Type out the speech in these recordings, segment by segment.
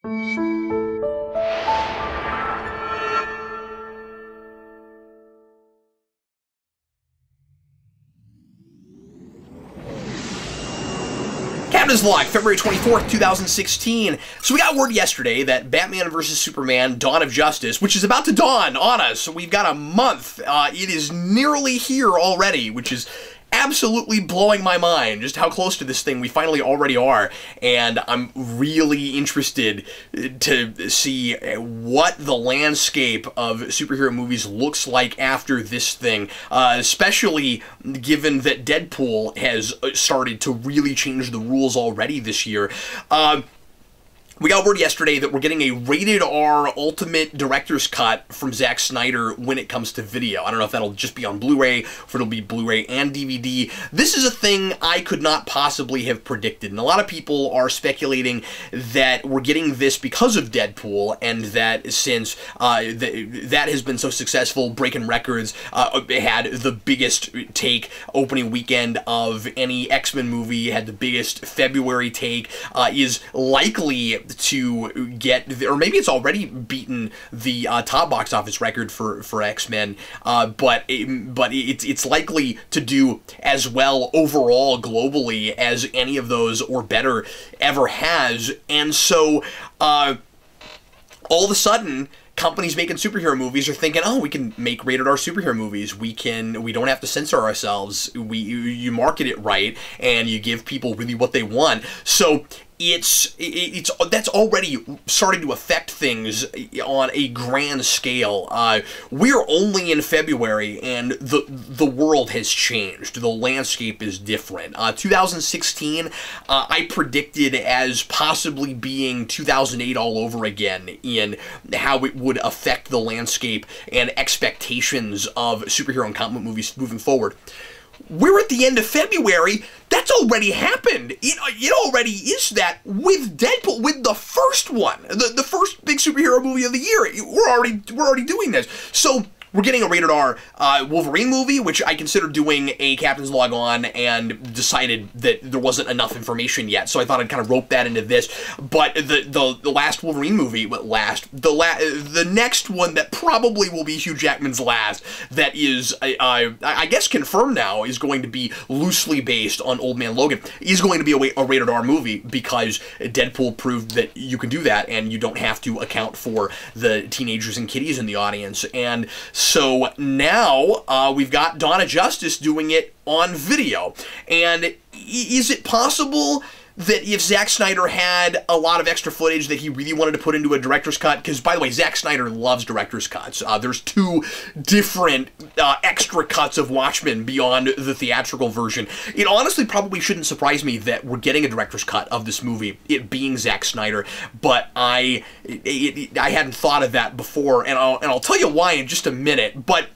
Captain's Log, February 24th, 2016. So we got word yesterday that Batman vs. Superman Dawn of Justice, which is about to dawn on us, so we've got a month. It is nearly here already, which is absolutely blowing my mind, just how close to this thing we finally already are, and I'm really interested to see what the landscape of superhero movies looks like after this thing, especially given that Deadpool has started to really change the rules already this year. We got word yesterday that we're getting a rated R Ultimate Director's Cut from Zack Snyder when it comes to video. I don't know if that'll just be on Blu-ray, or if it'll be Blu-ray and DVD. This is a thing I could not possibly have predicted, and a lot of people are speculating that we're getting this because of Deadpool, and that since that has been so successful, breaking records, it had the biggest take opening weekend of any X-Men movie, had the biggest February take, is likely to get, or maybe it's already beaten the top box office record for X-Men, but it's likely to do as well overall globally as any of those or better ever has. And so all of a sudden, companies making superhero movies are thinking, oh, we can make rated R superhero movies. We don't have to censor ourselves. You market it right, and you give people really what they want. So that's already starting to affect things on a grand scale. We're only in February, and the world has changed. The landscape is different. 2016, I predicted as possibly being 2008 all over again in how it would affect the landscape and expectations of superhero and comic movies moving forward. We're at the end of February. That's already happened. It already is that with Deadpool, with the first one, the first big superhero movie of the year. We're already doing this. So we're getting a rated R Wolverine movie, which I considered doing a Captain's Log on, and decided that there wasn't enough information yet, so I thought I'd kind of rope that into this. But the last Wolverine movie, the next one that probably will be Hugh Jackman's last, that is, I guess confirmed now, is going to be loosely based on Old Man Logan, is going to be a rated R movie, because Deadpool proved that you can do that, and you don't have to account for the teenagers and kiddies in the audience. And so now we've got Dawn of Justice doing it on video. And is it possible that if Zack Snyder had a lot of extra footage that he really wanted to put into a director's cut, because, by the way, Zack Snyder loves director's cuts. There's two different extra cuts of Watchmen beyond the theatrical version. It honestly probably shouldn't surprise me that we're getting a director's cut of this movie, it being Zack Snyder, but I hadn't thought of that before, and I'll tell you why in just a minute, but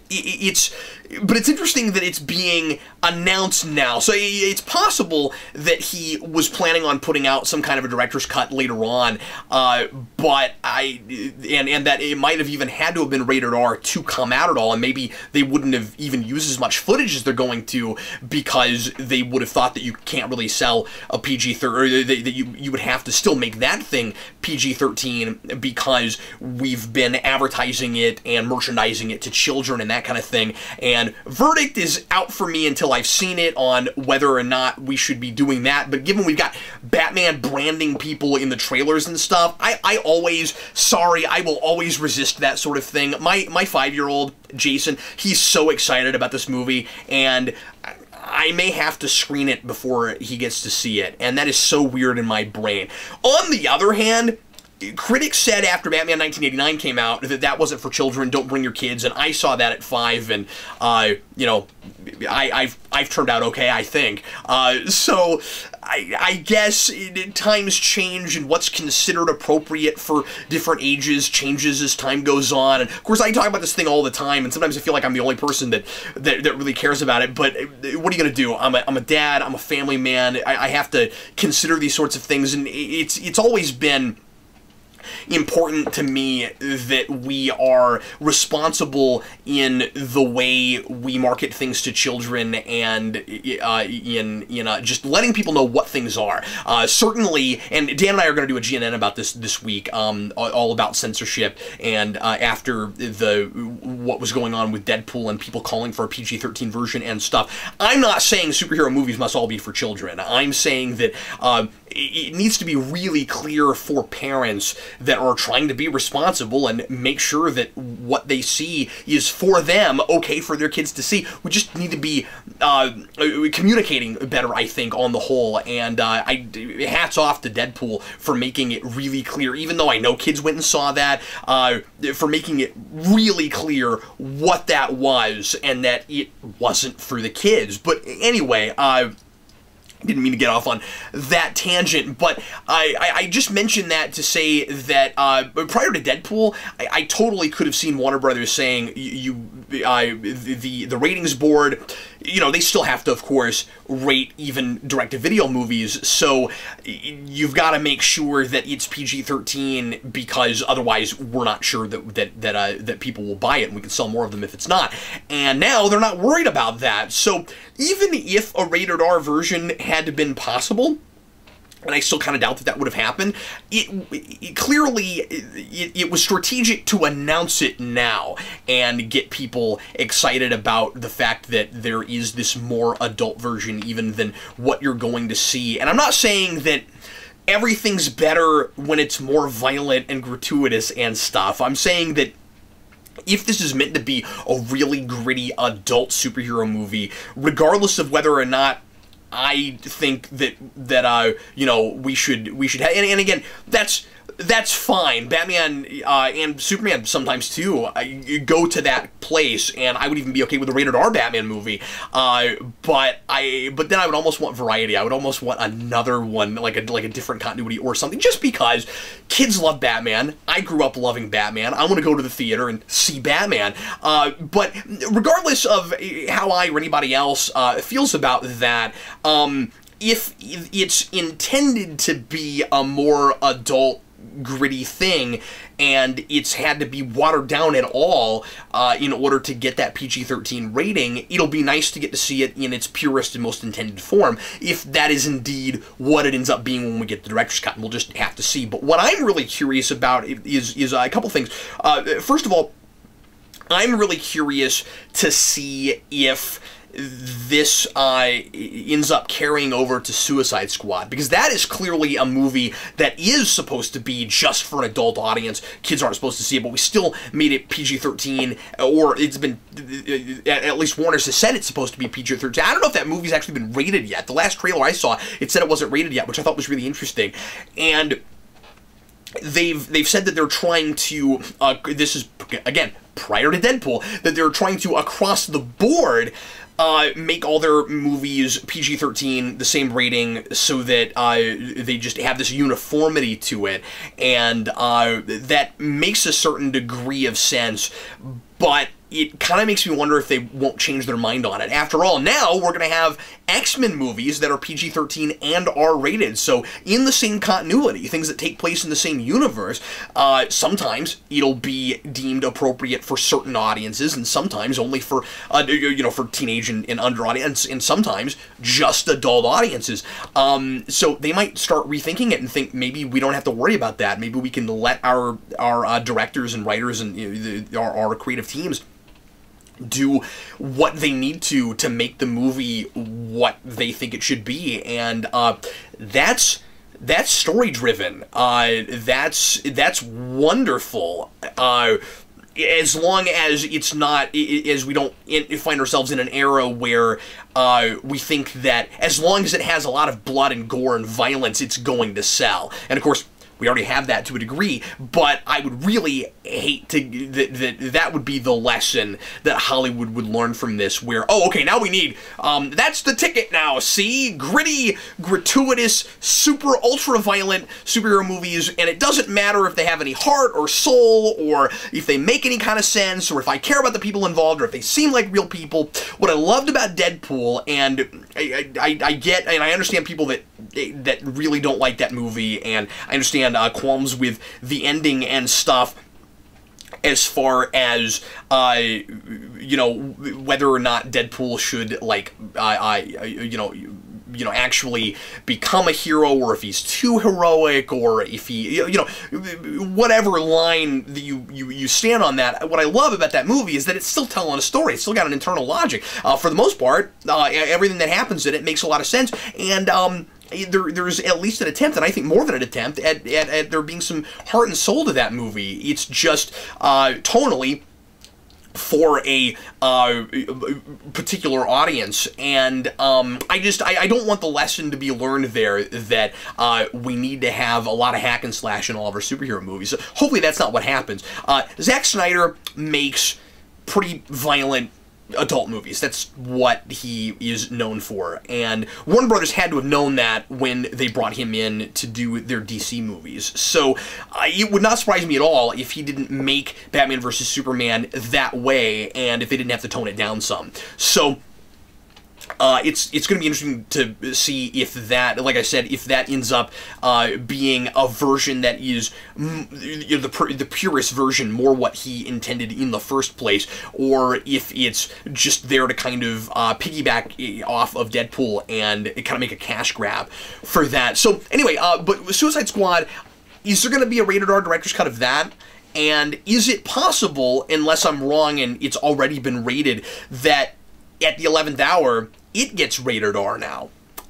it's interesting that it's being announced now. So it's possible that he was planning on putting out some kind of a director's cut later on, but and that it might have even had to have been rated R to come out at all, and maybe they wouldn't have even used as much footage as they're going to, because they would have thought that you can't really sell a PG-13, or that you would have to still make that thing PG-13, because we've been advertising it and merchandising it to children and that kind of thing. And verdict is out for me until I've seen it on whether or not we should be doing that. But given we've got Batman branding people in the trailers and stuff, I will always resist that sort of thing. My 5-year-old, Jason, he's so excited about this movie, and I may have to screen it before he gets to see it, and that is so weird in my brain. On the other hand, critics said after Batman 1989 came out that that wasn't for children, don't bring your kids, and I saw that at 5, and, you know, I've turned out okay, I think. So I guess times change, and what's considered appropriate for different ages changes as time goes on. And of course, I talk about this thing all the time, and sometimes I feel like I'm the only person that really cares about it. But what are you gonna do? I'm a dad. I'm a family man. I have to consider these sorts of things, and it's always been important to me that we are responsible in the way we market things to children and in just letting people know what things are. Certainly, and Dan and I are going to do a GNN about this week, all about censorship, and after what was going on with Deadpool and people calling for a PG-13 version and stuff. I'm not saying superhero movies must all be for children. I'm saying that it needs to be really clear for parents that are trying to be responsible and make sure that what they see is for them, okay for their kids to see. We just need to be communicating better, I think, on the whole, and hats off to Deadpool for making it really clear, even though I know kids went and saw that, for making it really clear what that was and that it wasn't for the kids. But anyway, didn't mean to get off on that tangent, but I just mentioned that to say that prior to Deadpool, I totally could have seen Warner Brothers saying the ratings board, they still have to, of course, rate even direct-to-video movies, so you've got to make sure that it's PG-13 because otherwise we're not sure that people will buy it and we can sell more of them if it's not. And now they're not worried about that, so even if a rated R version had been possible, and I still kind of doubt that would have happened, it clearly was strategic to announce it now and get people excited about the fact that there is this more adult version even than what you're going to see. And I'm not saying that everything's better when it's more violent and gratuitous and stuff. I'm saying that if this is meant to be a really gritty adult superhero movie, regardless of whether or not I think that we should have, and again, that's fine. Batman and Superman sometimes too go to that place, and I would even be okay with a rated R Batman movie. But then I would almost want variety. I would almost want another one, like a different continuity or something, just because kids love Batman. I grew up loving Batman. I want to go to the theater and see Batman. But regardless of how I or anybody else feels about that, if it's intended to be a more adult, gritty thing, and it's had to be watered down at all in order to get that PG-13 rating, it'll be nice to get to see it in its purest and most intended form, if that is indeed what it ends up being when we get the director's cut, and we'll just have to see. But what I'm really curious about is a couple things. First of all, I'm really curious to see if this ends up carrying over to Suicide Squad, because that is clearly a movie that is supposed to be just for an adult audience. Kids aren't supposed to see it, but we still made it PG-13, or it's been, at least Warner has said it's supposed to be PG-13. I don't know if that movie's actually been rated yet. The last trailer I saw, it said it wasn't rated yet, which I thought was really interesting. And they've said that they're trying to, this is, again, prior to Deadpool, that they're trying to, across the board, make all their movies PG-13, the same rating, so that they just have this uniformity to it, and that makes a certain degree of sense, but it kind of makes me wonder if they won't change their mind on it. After all, now we're going to have X-Men movies that are PG-13 and R-rated, so in the same continuity, things that take place in the same universe, sometimes it'll be deemed appropriate for certain audiences, and sometimes only for, for teenage and under audience, and sometimes just adult audiences. So they might start rethinking it and think maybe we don't have to worry about that. Maybe we can let our directors and writers and our creative teams do what they need to make the movie what they think it should be, and that's story driven. That's wonderful. As long as it's not, as we don't find ourselves in an era where we think that as long as it has a lot of blood and gore and violence, it's going to sell. And of course, we already have that to a degree, but I would really hate to, that would be the lesson that Hollywood would learn from this, where, oh, okay, now we need, that's the ticket now, see? Gritty, gratuitous, super ultra-violent superhero movies, and it doesn't matter if they have any heart or soul, or if they make any kind of sense, or if I care about the people involved, or if they seem like real people. What I loved about Deadpool, and I get, and I understand people that really don't like that movie, and I understand qualms with the ending and stuff, as far as, you know, whether or not Deadpool should, like, actually become a hero, or if he's too heroic, or if he, whatever line that you stand on that. What I love about that movie is that it's still telling a story. It's still got an internal logic. For the most part, everything that happens in it makes a lot of sense, and, there's at least an attempt, and I think more than an attempt, at there being some heart and soul to that movie. It's just tonally for a particular audience, and I don't want the lesson to be learned there that we need to have a lot of hack and slash in all of our superhero movies. So hopefully that's not what happens. Zack Snyder makes pretty violent adult movies. That's what he is known for, and Warner Brothers had to have known that when they brought him in to do their DC movies. So it would not surprise me at all if he didn't make Batman vs. Superman that way, and if they didn't have to tone it down some. So it's going to be interesting to see if that, like I said, if that ends up being a version that is the purest version, more what he intended in the first place, or if it's just there to kind of piggyback off of Deadpool and kind of make a cash grab for that. So anyway, but Suicide Squad, is there going to be a rated R director's cut of that? And is it possible, unless I'm wrong and it's already been rated, that at the 11th hour, it gets rated R now?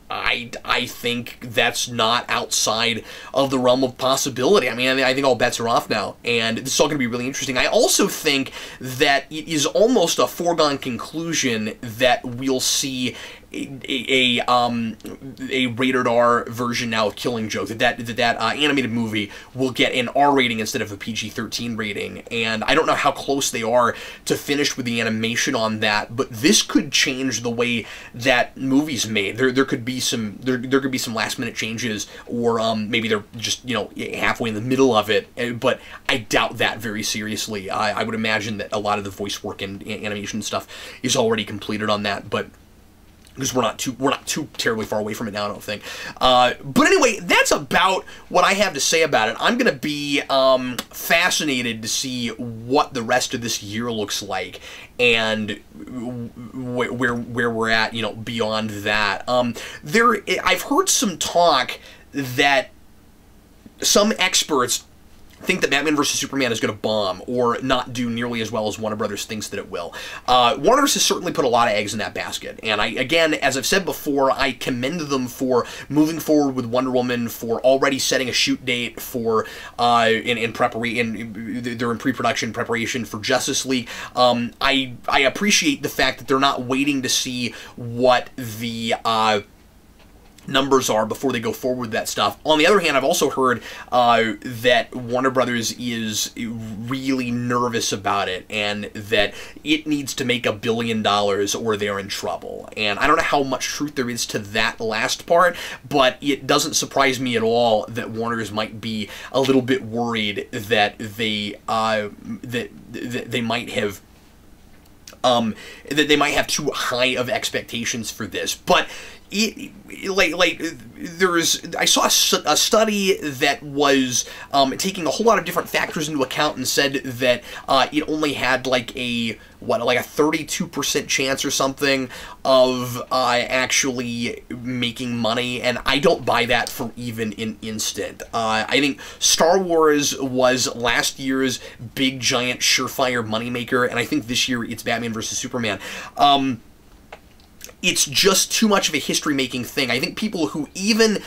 I think that's not outside of the realm of possibility. I mean, I think all bets are off now, and this is all going to be really interesting. I also think that it is almost a foregone conclusion that we'll see a rated R version now of Killing Joke, that animated movie will get an R rating instead of a PG-13 rating, and I don't know how close they are to finish with the animation on that, but this could change the way that movie's made. There could be some last minute changes, or maybe they're just halfway in the middle of it, but I doubt that very seriously. I would imagine that a lot of the voice work and animation stuff is already completed on that, but because we're not too terribly far away from it now, I don't think. But anyway, that's about what I have to say about it. I'm going to be fascinated to see what the rest of this year looks like, and where we're at, beyond that. I've heard some talk that some experts think that Batman vs. Superman is going to bomb or not do nearly as well as Warner Brothers thinks that it will. Warner has certainly put a lot of eggs in that basket, and again, as I've said before, I commend them for moving forward with Wonder Woman, for already setting a shoot date for in preparation. They're in pre-production preparation for Justice League. I appreciate the fact that they're not waiting to see what the numbers are before they go forward with that stuff. On the other hand, I've also heard that Warner Brothers is really nervous about it, and that it needs to make $1 billion or they're in trouble. And I don't know how much truth there is to that last part, but it doesn't surprise me at all that Warner's might be a little bit worried that they might have too high of expectations for this. But I saw a study that was taking a whole lot of different factors into account and said that it only had like a 32% chance or something of actually making money, and I don't buy that for even an instant. I think Star Wars was last year's big giant surefire moneymaker, and I think this year it's Batman vs. Superman. It's just too much of a history-making thing. I think people who even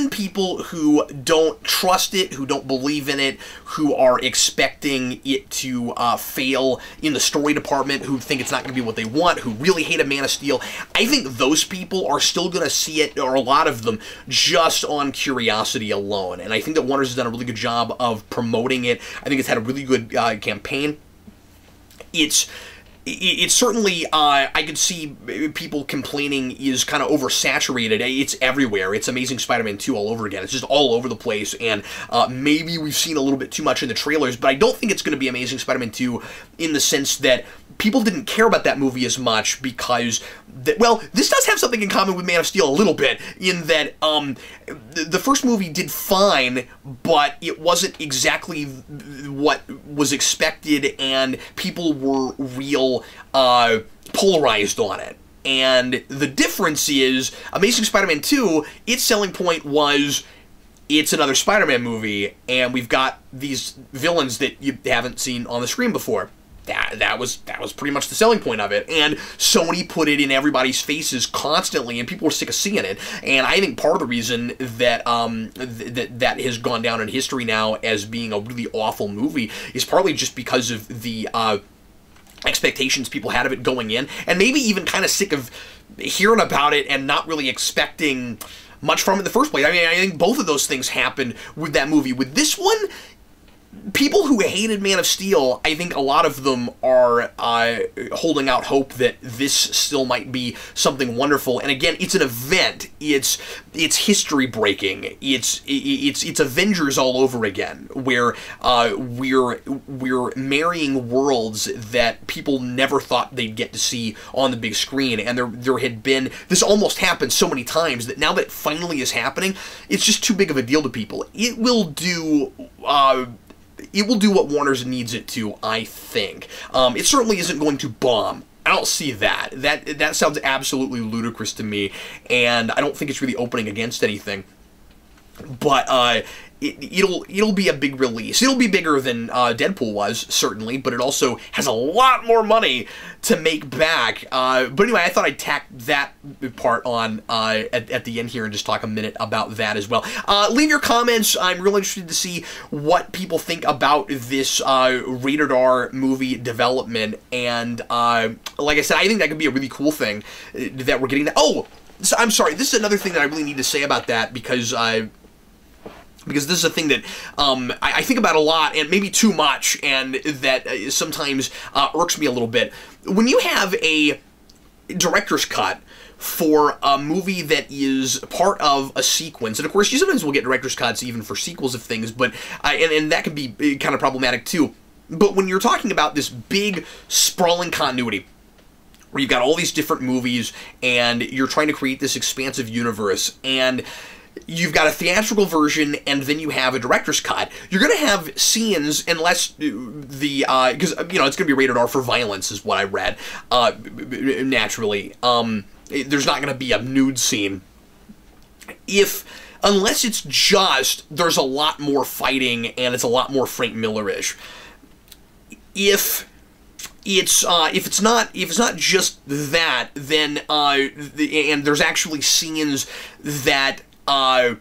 people who don't trust it, who don't believe in it, who are expecting it to fail in the story department, who think it's not going to be what they want, who really hate a Man of Steel, I think those people are still going to see it, or a lot of them, just on curiosity alone. And I think that Warner's has done a really good job of promoting it. I think it's had a really good campaign. it's certainly, I could see people complaining is kind of oversaturated. It's everywhere. It's Amazing Spider-Man 2 all over again. It's just all over the place, and maybe we've seen a little bit too much in the trailers, but I don't think it's going to be Amazing Spider-Man 2 in the sense that people didn't care about that movie as much because, well, this does have something in common with Man of Steel a little bit, in that the first movie did fine, but it wasn't exactly what was expected, and people were real polarized on it. And the difference is, Amazing Spider-Man 2, its selling point was, it's another Spider-Man movie, and we've got these villains that you haven't seen on the screen before. That was pretty much the selling point of it, and Sony put it in everybody's faces constantly, and people were sick of seeing it. And I think part of the reason that that has gone down in history now as being a really awful movie is partly just because of the expectations people had of it going in, and maybe even kind of sick of hearing about it and not really expecting much from it in the first place. I mean, I think both of those things happened with that movie. With this one, people who hated Man of Steel, I think a lot of them are holding out hope that this still might be something wonderful. And again, it's an event. It's history breaking. It's Avengers all over again, where we're marrying worlds that people never thought they'd get to see on the big screen. And there had been, this almost happened so many times that now that it finally is happening, it's just too big of a deal to people. It will do what Warner's needs it to, I think. It certainly isn't going to bomb. I don't see that. That sounds absolutely ludicrous to me, and I don't think it's really opening against anything. But it'll be a big release. It'll be bigger than Deadpool was, certainly, but it also has a lot more money to make back. But anyway, I thought I'd tack that part on at the end here and just talk a minute about that as well. Leave your comments. I'm really interested to see what people think about this rated R movie development. And like I said, I think that could be a really cool thing that we're getting that. Oh, so I'm sorry. This is another thing that I really need to say about that, because this is a thing that I think about a lot, and maybe too much, and that sometimes irks me a little bit. When you have a director's cut for a movie that is part of a sequence, and of course you sometimes will get director's cuts even for sequels of things, but and that can be kind of problematic too. But when you're talking about this big, sprawling continuity, where you've got all these different movies, and you're trying to create this expansive universe, and you've got a theatrical version, and then you have a director's cut, you're going to have scenes, unless the, because, you know, it's going to be rated R for violence, is what I read, naturally. There's not going to be a nude scene. Unless it's just, there's a lot more fighting, and it's a lot more Frank Miller-ish. If it's not just that, then and there's actually scenes that like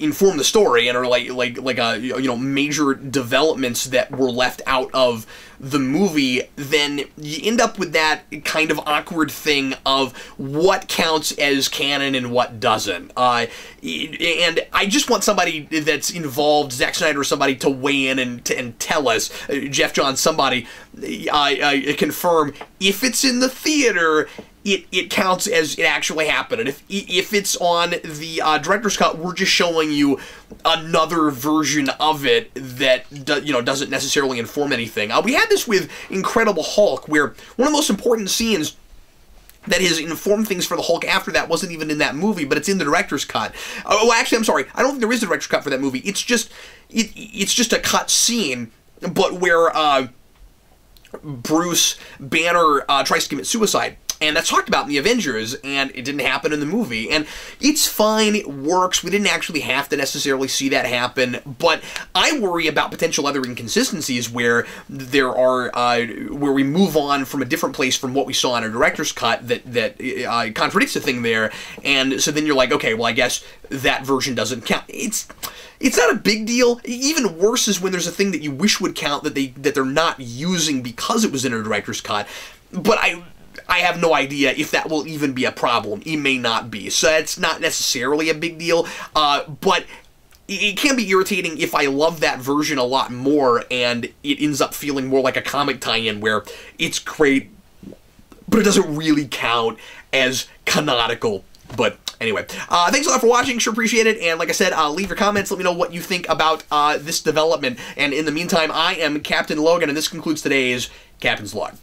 inform the story and are like major developments that were left out of the movie, then you end up with that kind of awkward thing of what counts as canon and what doesn't. And I just want somebody that's involved, Zack Snyder or somebody, to weigh in and tell us, Jeff Johns, somebody, confirm if it's in the theater, it counts as it actually happened. And if it's on the director's cut, we're just showing you another version of it that doesn't necessarily inform anything. We had this with Incredible Hulk, where one of the most important scenes that has informed things for the Hulk after that wasn't even in that movie, but it's in the director's cut. Oh, actually, I'm sorry. I don't think there is a director's cut for that movie. It's just a cut scene, but where Bruce Banner tries to commit suicide. And that's talked about in the Avengers, and it didn't happen in the movie. And it's fine, it works, we didn't actually have to necessarily see that happen, but I worry about potential other inconsistencies where there are, where we move on from a different place from what we saw in a director's cut that contradicts the thing there, and so then you're like, okay, well, I guess that version doesn't count. It's not a big deal. Even worse is when there's a thing that you wish would count that they're not using because it was in a director's cut, but I have no idea if that will even be a problem. It may not be. So it's not necessarily a big deal. But it can be irritating if I love that version a lot more and it ends up feeling more like a comic tie-in where it's great, but it doesn't really count as canonical. But anyway, thanks a lot for watching. Sure appreciate it. And like I said, leave your comments. Let me know what you think about this development. And in the meantime, I am Captain Logan, and this concludes today's Captain's Log.